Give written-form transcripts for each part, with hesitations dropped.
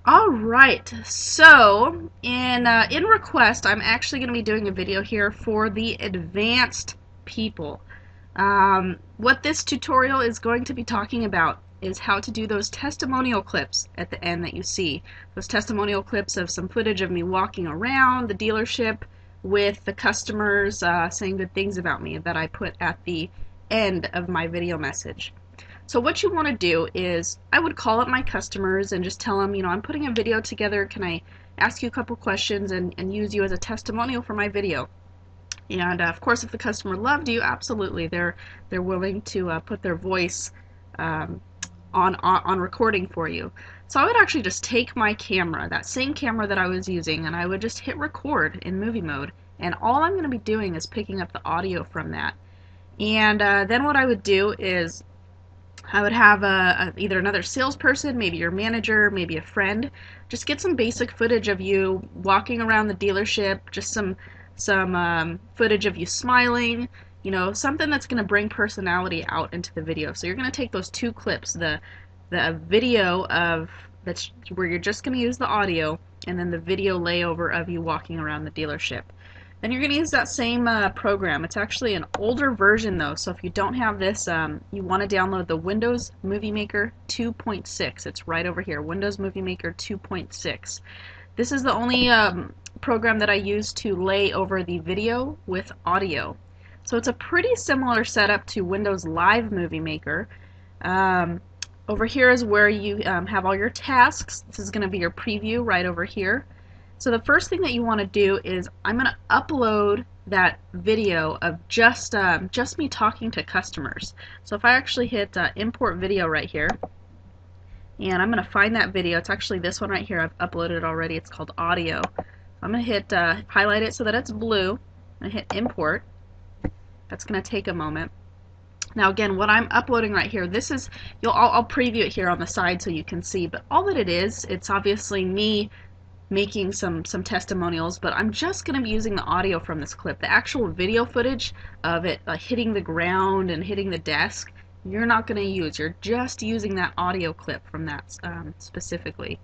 All right, so in request, I'm actually going to be doing a video here for the advanced people. What this tutorial is going to be talking about is how to do those testimonial clips at the end that you see. Those testimonial clips of some footage of me walking around the dealership with the customers saying good things about me that I put at the end of my video message. So what you want to do is, I would call up my customers and just tell them, I'm putting a video together, can I ask you a couple questions and use you as a testimonial for my video? And of course, if the customer loved you, absolutely, they're willing to put their voice on recording for you. So I would actually just take my camera, that same camera that I was using, and I would just hit record in movie mode. And all I'm going to be doing is picking up the audio from that. And then what I would do is I would have either another salesperson, maybe your manager, maybe a friend, just get some basic footage of you walking around the dealership, just some footage of you smiling, something that's going to bring personality out into the video. So you're going to take those two clips, the video of that's where you're just going to use the audio, and then the video layover of you walking around the dealership. Then you're going to use that same program. It's actually an older version though, so if you don't have this, you want to download the Windows Movie Maker 2.6. It's right over here, Windows Movie Maker 2.6. This is the only program that I use to lay over the video with audio. So it's a pretty similar setup to Windows Live Movie Maker. Over here is where you have all your tasks. This is going to be your preview right over here. So the first thing that you want to do is I'm going to upload that video of just me talking to customers. So if I actually hit import video right here, and I'm going to find that video. It's actually this one right here. I've uploaded it already. It's called audio. I'm going to hit highlight it so that it's blue. I'm going to hit import. That's going to take a moment. Now again, what I'm uploading right here, this is, I'll preview it here on the side so you can see, but all that it is, it's obviously me making some testimonials, but I'm just going to be using the audio from this clip. The actual video footage of it hitting the ground and hitting the desk, you're not going to use. You're just using that audio clip from that specifically.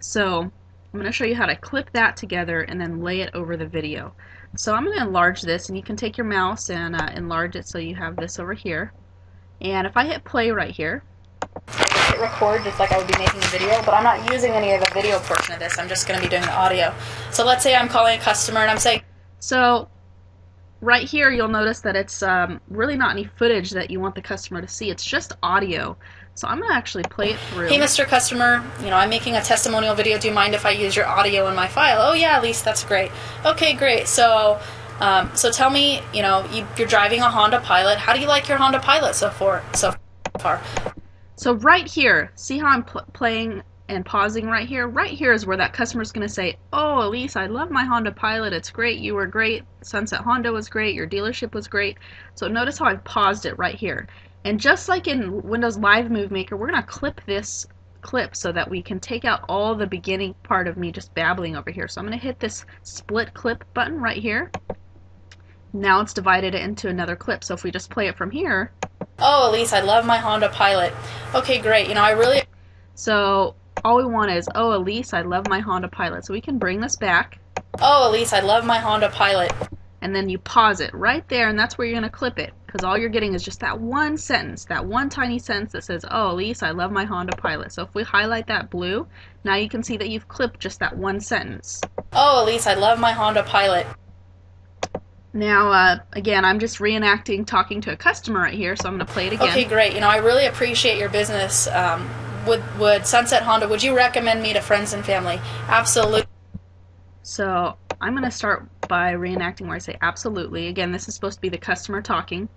So I'm going to show you how to clip that together and then lay it over the video. So I'm going to enlarge this, and you can take your mouse and enlarge it so you have this over here. And if I hit play right here, hit record just like I would be making a video, but I'm not using any of the video portion of this. I'm just going to be doing the audio. So let's say I'm calling a customer and I'm saying, so right here you'll notice that it's really not any footage that you want the customer to see. It's just audio. So I'm going to actually play it through. Hey Mr. Customer, I'm making a testimonial video. Do you mind if I use your audio in my file? Oh yeah, Elise, that's great. Okay, great. So tell me, you're driving a Honda Pilot. How do you like your Honda Pilot so far? So right here, see how I'm playing and pausing right here? Right here is where that customer's going to say, oh, Elise, I love my Honda Pilot. It's great. You were great. Sunset Honda was great. Your dealership was great. So notice how I've paused it right here. And just like in Windows Live Movie Maker, we're going to clip this clip so that we can take out all the beginning part of me just babbling over here. So I'm going to hit this split clip button right here. Now it's divided into another clip. So if we just play it from here, oh, Elise, I love my Honda Pilot. Okay, great. I really... So all we want is, oh, Elise, I love my Honda Pilot. So we can bring this back. Oh, Elise, I love my Honda Pilot. And then you pause it right there, and that's where you're going to clip it. Because all you're getting is just that one sentence, that one tiny sentence that says, oh, Elise, I love my Honda Pilot. So if we highlight that blue, now you can see that you've clipped just that one sentence. Oh, Elise, I love my Honda Pilot. Now, again, I'm just reenacting talking to a customer right here, so I'm going to play it again. Okay, great. I really appreciate your business. Would Sunset Honda, would you recommend me to friends and family? Absolutely. So I'm going to start by reenacting where I say absolutely. Again, this is supposed to be the customer talking.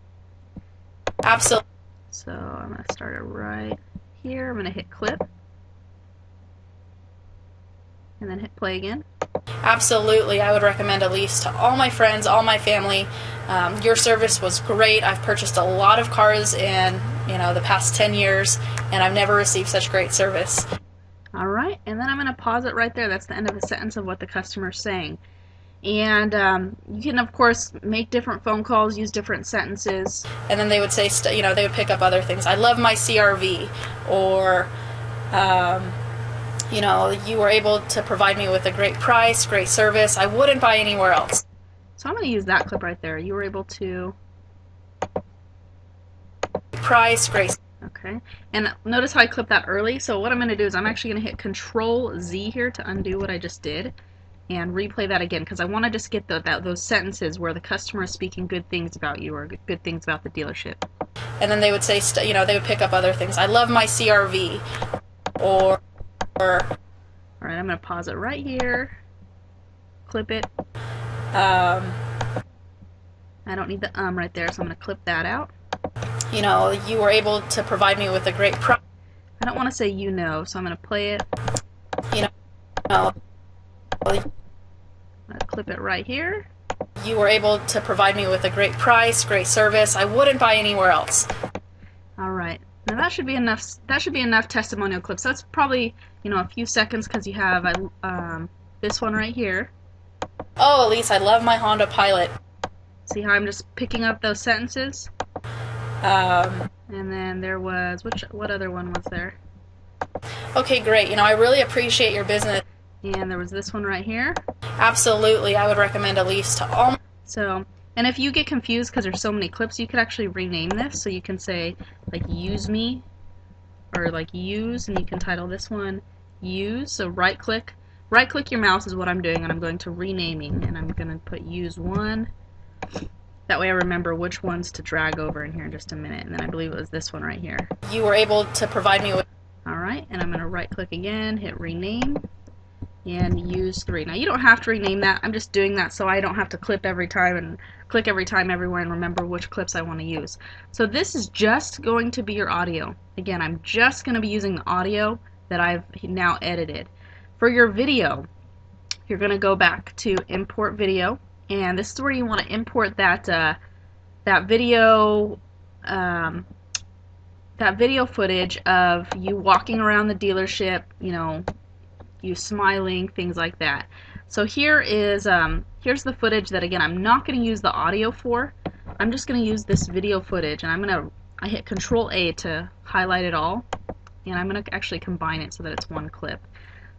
Absolutely. So I'm going to start it right here. I'm going to hit clip. And then hit play again. Absolutely, I would recommend Elise to all my friends, all my family. Your service was great. I've purchased a lot of cars in the past 10 years, and I've never received such great service. All right, and then I'm going to pause it right there. That's the end of the sentence of what the customer's saying. And you can, of course, make different phone calls, use different sentences. And then they would say, they would pick up other things. I love my CRV, or You know, you were able to provide me with a great price, great service. I wouldn't buy anywhere else. So I'm going to use that clip right there. You were able to... Price, great. Okay, and notice how I clipped that early. So what I'm going to do is I'm actually going to hit Control Z here to undo what I just did and replay that again, because I want to just get those sentences where the customer is speaking good things about you or good things about the dealership. And then they would say, you know, they would pick up other things. I love my CRV. Or all right, I'm going to pause it right here, clip it. I don't need the right there, so I'm going to clip that out. You know, you were able to provide me with a great price. I don't want to say you know, so I'm going to play it. You know, I'm going to clip it right here. You were able to provide me with a great price, great service. I wouldn't buy anywhere else. All right. Now that should be enough. That should be enough testimonial clips. That's probably, you know, a few seconds because you have this one right here. Oh, Elise, I love my Honda Pilot. See how I'm just picking up those sentences? And then there was what other one was there? Okay, great. You know, I really appreciate your business. And there was this one right here. Absolutely, I would recommend Elise to all. So. And if you get confused because there's so many clips, you could actually rename this. So you can say, like, use me, or like use, and you can title this one use. So right click your mouse is what I'm doing, and I'm going to renaming, and I'm going to put use one. That way I remember which ones to drag over in here in just a minute. And then I believe it was this one right here. You were able to provide me with... Alright, and I'm going to right click again, hit rename, and use 3. Now you don't have to rename that. I'm just doing that so I don't have to clip every time and click every time everywhere and remember which clips I want to use. So this is just going to be your audio. Again, I'm just going to be using the audio that I've now edited. For your video, you're going to go back to import video, and this is where you want to import that video footage of you walking around the dealership, you know, you smiling, things like that. So here is here's the footage that, again, I'm not going to use the audio for. I'm just going to use this video footage, and I hit Control A to highlight it all, and I'm going to actually combine it so that it's one clip.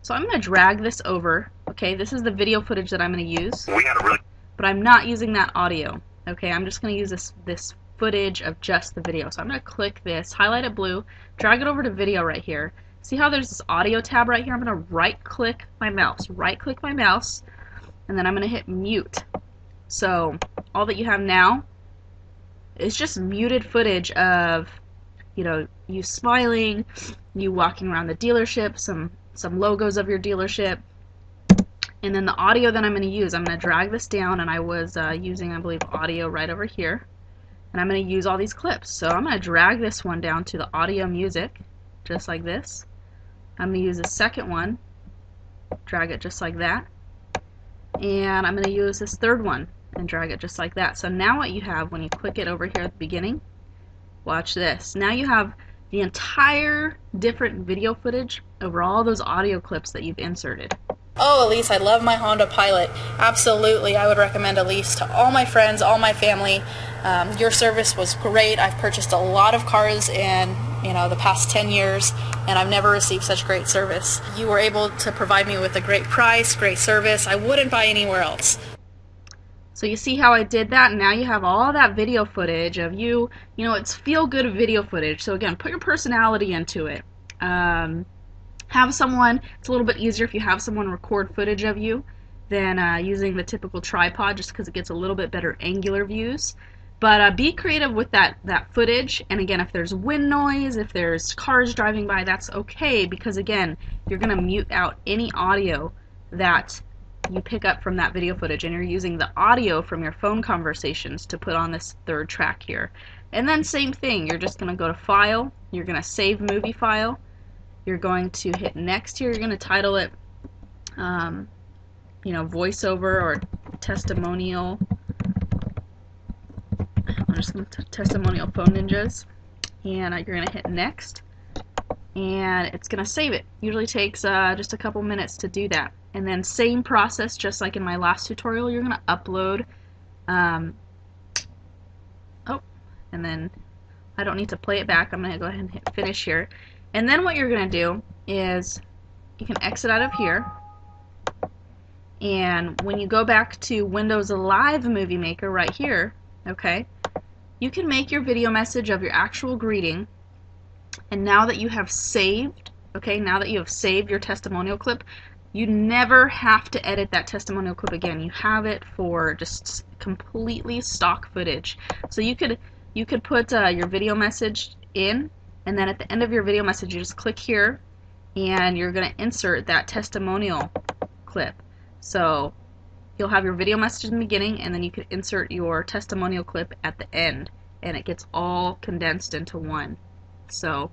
So I'm going to drag this over. Okay, this is the video footage that I'm going to use, but I'm not using that audio. Okay, I'm just going to use this footage of just the video. So I'm going to click this, highlight it blue, drag it over to video right here. See how there's this audio tab right here? I'm going to right-click my mouse, and then I'm going to hit mute. So all that you have now is just muted footage of, you know, you smiling, you walking around the dealership, some logos of your dealership, and then the audio that I'm going to use, I'm going to drag this down, and I was using, I believe, audio right over here, and I'm going to use all these clips. So I'm going to drag this one down to the audio music, just like this. I'm going to use the second one, drag it just like that, and I'm going to use this third one and drag it just like that. So now what you have when you click it over here at the beginning, watch this. Now you have the entire different video footage over all those audio clips that you've inserted. Oh, Elise, I love my Honda Pilot. Absolutely, I would recommend Elise to all my friends, all my family. Your service was great. I've purchased a lot of cars in, you know, the past 10 years, and I've never received such great service. You were able to provide me with a great price, great service. I wouldn't buy anywhere else. So you see how I did that, and now you have all that video footage of you know, it's feel-good video footage. So again, put your personality into it. Have someone, it's a little bit easier if you have someone record footage of you than using the typical tripod, just because it gets a little bit better angular views. But be creative with that footage, and again, if there's wind noise, if there's cars driving by, that's okay, because again, you're going to mute out any audio that you pick up from that video footage, and you're using the audio from your phone conversations to put on this third track here. And then same thing, you're just going to go to File, you're going to save movie file, you're going to hit Next here, you're going to title it, you know, voiceover or testimonial. I'm just going to testimonial phone ninjas, and you're going to hit Next, and it's going to save it. Usually takes just a couple minutes to do that. And then same process, just like in my last tutorial, you're going to upload, and then I don't need to play it back. I'm going to go ahead and hit finish here. And then what you're going to do is you can exit out of here, and when you go back to Windows Live Movie Maker right here, okay, you can make your video message of your actual greeting. And now that you have saved, okay, now that you have saved your testimonial clip, you never have to edit that testimonial clip again. You have it for just completely stock footage. So you could put your video message in, and then at the end of your video message, you just click here, and you're going to insert that testimonial clip. So you'll have your video message in the beginning, and then you can insert your testimonial clip at the end, and it gets all condensed into one. So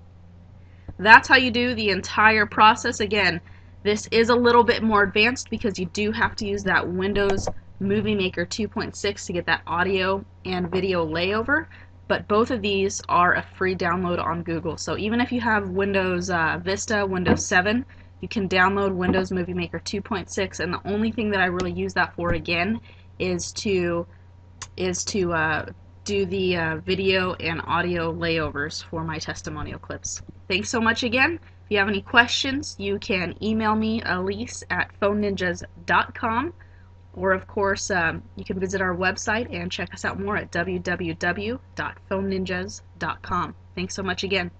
that's how you do the entire process. Again, this is a little bit more advanced because you do have to use that Windows Movie Maker 2.6 to get that audio and video layover, but both of these are a free download on Google. So even if you have Windows Vista, Windows 7, you can download Windows Movie Maker 2.6, and the only thing that I really use that for, again, is to do the video and audio layovers for my testimonial clips. Thanks so much again. If you have any questions, you can email me, Elise, at phoneninjas.com, or of course, you can visit our website and check us out more at www.phoneninjas.com. Thanks so much again.